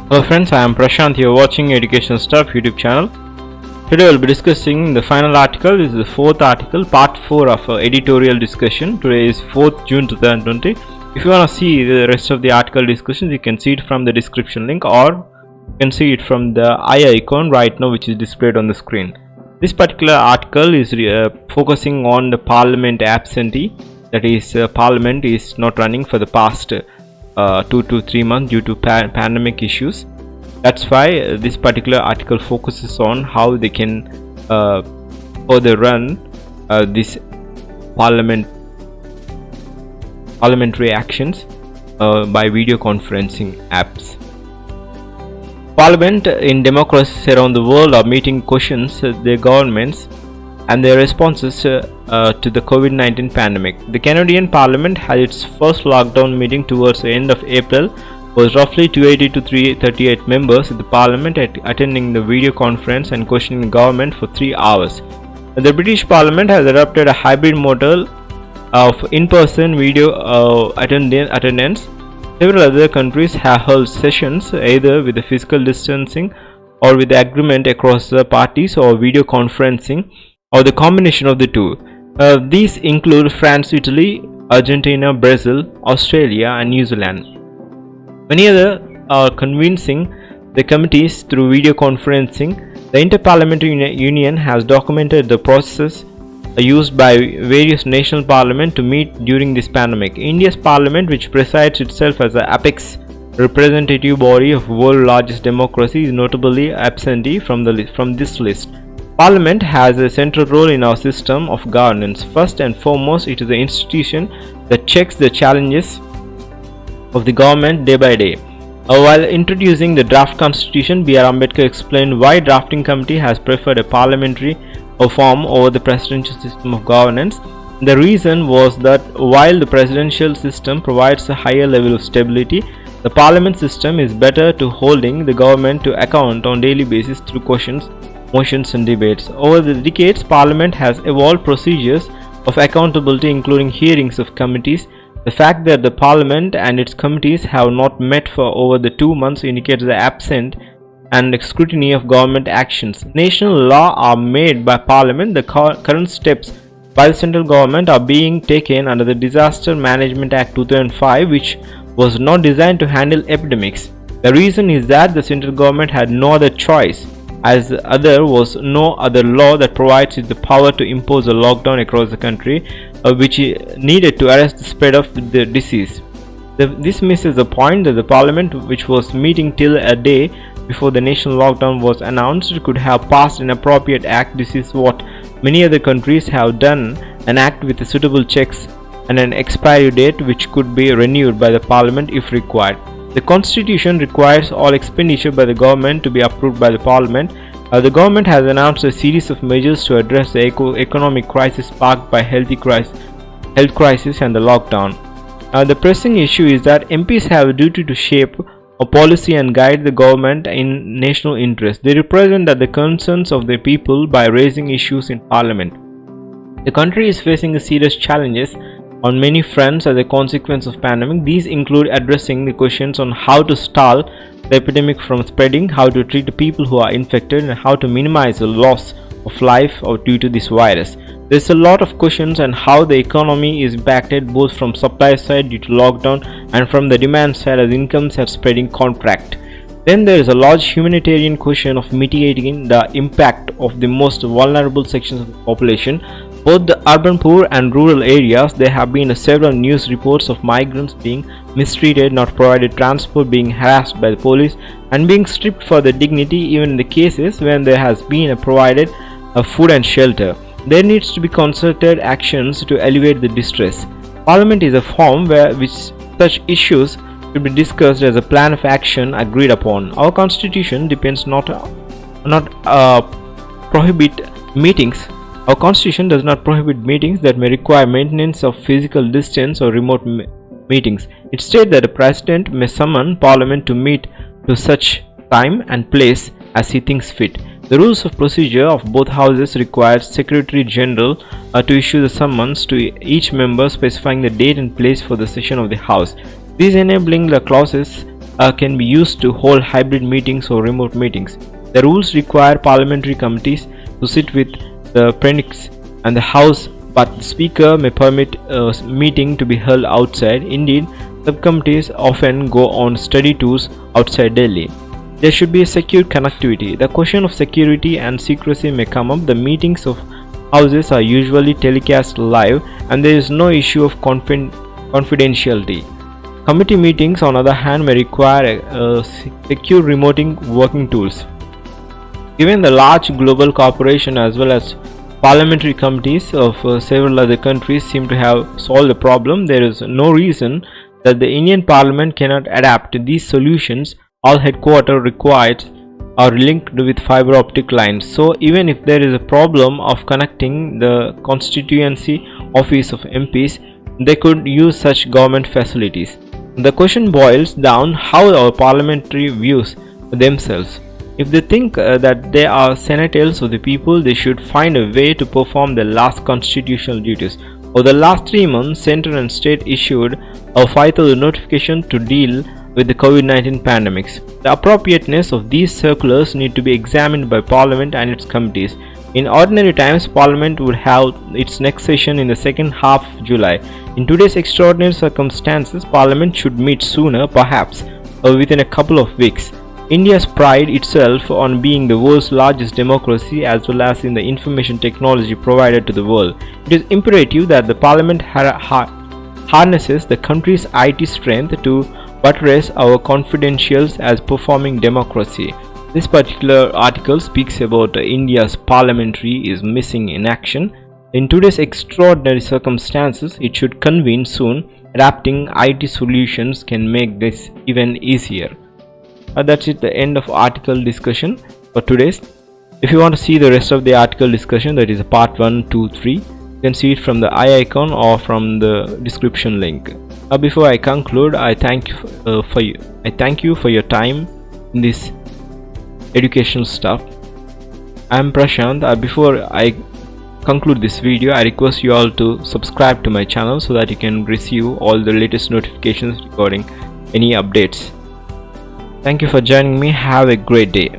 Hello friends, I am Prashant. You are watching Education Stuff YouTube channel. Today we will be discussing the final article. This is the fourth article, part 4 of our editorial discussion. Today is 4th June 2020. If you want to see the rest of the article discussions, you can see it from the description link, or you can see it from the eye icon right now, which is displayed on the screen. This particular article is focusing on the Parliament absentee. That is, Parliament is not running for the past 2 to 3 months due to pandemic issues. That's why this particular article focuses on how they can further run this parliamentary actions by video conferencing apps. Parliament in democracies around the world are meeting questions their governments and their responses to the COVID-19 pandemic. The Canadian Parliament had its first lockdown meeting towards the end of April, was roughly 280 to 338 members of the Parliament attending the video conference and questioning the government for 3 hours. The British Parliament has adopted a hybrid model of in-person video attendance. Several other countries have held sessions either with the physical distancing or with the agreement across the parties or video conferencing, or the combination of the two. These include France, Italy, Argentina, Brazil, Australia and New Zealand. Many other are convincing the committees through video conferencing. The Interparliamentary Union has documented the process used by various national parliaments to meet during this pandemic. India's parliament, which presides itself as the apex representative body of the world's largest democracy, is notably absentee from this list. Parliament has a central role in our system of governance. First and foremost, it is the institution that checks the challenges of the government day by day. While introducing the draft constitution, B.R. Ambedkar explained why drafting committee has preferred a parliamentary form over the presidential system of governance. The reason was that while the presidential system provides a higher level of stability, the parliament system is better to holding the government to account on daily basis through questions, motions and debates. Over the decades, Parliament has evolved procedures of accountability, including hearings of committees. The fact that the Parliament and its committees have not met for over the 2 months indicates the absence and scrutiny of government actions. National law are made by Parliament. The current steps by the central government are being taken under the Disaster Management Act 2005, which was not designed to handle epidemics. The reason is that the central government had no other choice, as there was no other law that provides it the power to impose a lockdown across the country, which needed to arrest the spread of the disease. This misses the point that the Parliament, which was meeting till a day before the national lockdown was announced, could have passed an appropriate act. This is what many other countries have done, an act with suitable checks and an expiry date which could be renewed by the Parliament if required. The Constitution requires all expenditure by the government to be approved by the Parliament. The government has announced a series of measures to address the economic crisis sparked by health crisis and the lockdown. The pressing issue is that MPs have a duty to shape a policy and guide the government in national interest. They represent the concerns of the people by raising issues in Parliament. The country is facing serious challenges on many fronts as a consequence of pandemic. These include addressing the questions on how to stall the epidemic from spreading, how to treat the people who are infected, and how to minimize the loss of life due to this virus. There's a lot of questions on how the economy is impacted both from supply side due to lockdown and from the demand side as incomes are spreading contract. Then there is a large humanitarian question of mitigating the impact of the most vulnerable sections of the population. Both the urban poor and rural areas, there have been several news reports of migrants being mistreated, not provided transport, being harassed by the police and being stripped for their dignity, even in the cases when there has been provided food and shelter. There needs to be concerted actions to alleviate the distress. Parliament is a forum which such issues should be discussed as a plan of action agreed upon. Our constitution depends not prohibit meetings. Our constitution does not prohibit meetings that may require maintenance of physical distance or remote meetings. It states that the president may summon Parliament to meet to such time and place as he thinks fit. The rules of procedure of both houses require Secretary General to issue the summons to each member specifying the date and place for the session of the House. These enabling the clauses can be used to hold hybrid meetings or remote meetings. The rules require parliamentary committees to sit with the plenix and the House, but the Speaker may permit a meeting to be held outside. Indeed, subcommittees often go on study tours outside Delhi. There should be a secure connectivity. The question of security and secrecy may come up. The meetings of houses are usually telecast live and there is no issue of confidentiality. Committee meetings, on the other hand, may require secure remoting working tools. Given the large global corporation as well as parliamentary committees of several other countries seem to have solved the problem, there is no reason that the Indian Parliament cannot adapt to these solutions. All headquarters required are linked with fiber optic lines, so even if there is a problem of connecting the constituency office of MPs, they could use such government facilities. The question boils down how our parliamentary views themselves. If they think that they are senators of the people, they should find a way to perform their last constitutional duties. For the last 3 months, Centre and State issued a 5,000 notification to deal with the COVID-19 pandemics. The appropriateness of these circulars need to be examined by Parliament and its committees. In ordinary times, Parliament would have its next session in the second half of July. In today's extraordinary circumstances, Parliament should meet sooner, perhaps within a couple of weeks. India prides itself on being the world's largest democracy as well as in the information technology provided to the world. It is imperative that the Parliament harnesses the country's IT strength to buttress our credentials as performing democracy. This particular article speaks about India's parliamentary is missing in action. In today's extraordinary circumstances, it should convene soon. Adapting IT solutions can make this even easier. That's it, the end of article discussion for today's. If you want to see the rest of the article discussion, that is part 1, 2, 3, you can see it from the I icon or from the description link. Before I conclude, I thank you for your time in this educational stuff. I am Prashant. Before I conclude this video, I request you all to subscribe to my channel so that you can receive all the latest notifications regarding any updates. Thank you for joining me. Have a great day.